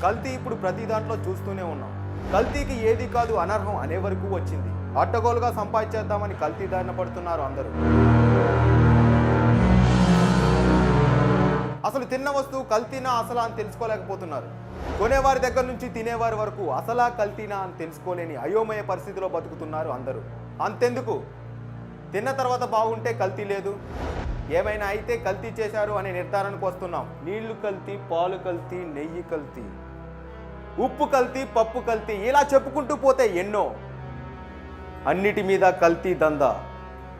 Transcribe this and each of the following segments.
కల్తీ ఇప్పుడు ప్రతి దాంట్లో చూస్తూనే ఉన్నాం. కల్తీకి ఏది కాదు అనర్హం అనే వరకు వచ్చింది. అడ్డగోలుగా సంపాదించేద్దామని కల్తీ దారిన పడుతున్నారు అందరూ. అసలు తిన్న వస్తువు కల్తీనా అసలా అని తెలుసుకోలేకపోతున్నారు. కొనేవారి దగ్గర నుంచి తినేవారి వరకు అసలా కల్తీనా అని తెలుసుకోలేని అయోమయ పరిస్థితిలో బతుకుతున్నారు అందరూ. అంతెందుకు, తిన్న తర్వాత బాగుంటే కల్తీ లేదు, ఏమైనా అయితే కల్తీ చేశారు అనే నిర్ధారణకు వస్తున్నాం. నీళ్లు కల్తీ, పాలు కల్తీ, నెయ్యి కల్తీ, ఉప్పు కల్తీ, పప్పు కల్తీ, ఇలా చెప్పుకుంటూ పోతే ఎన్నో. అన్నిటి మీద కల్తీ దందా.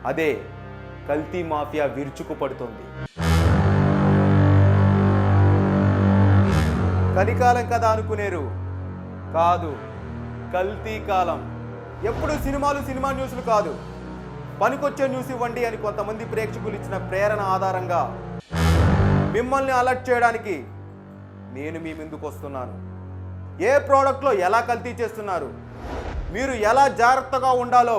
అదే కల్తీ మాఫియా విరుచుకుపడుతోంది. కలికాలం కదా అనుకునేరు, కాదు కల్తీ కాలం. ఎప్పుడు సినిమా న్యూస్లు కాదు, పనికొచ్చే న్యూస్ ఇవ్వండి అని కొంతమంది ప్రేక్షకులు ఇచ్చిన ప్రేరణ ఆధారంగా మిమ్మల్ని అలర్ట్ చేయడానికి నేను మీ ముందుకు వస్తున్నాను. ఏ ప్రోడక్ట్లో ఎలా కల్తీ చేస్తున్నారు, మీరు ఎలా జాగ్రత్తగా ఉండాలో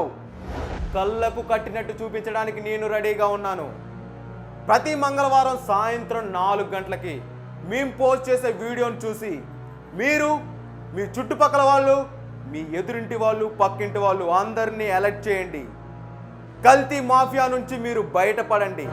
కళ్ళకు కట్టినట్టు చూపించడానికి నేను రెడీగా ఉన్నాను. ప్రతి మంగళవారం సాయంత్రం 4 గంటలకి మేము పోస్ట్ చేసే వీడియోను చూసి మీరు, మీ చుట్టుపక్కల వాళ్ళు, మీ ఎదురింటి వాళ్ళు, పక్కింటి వాళ్ళు అందరినీ అలర్ట్ చేయండి. కల్తీ మాఫియా నుంచి మీరు బయటపడండి.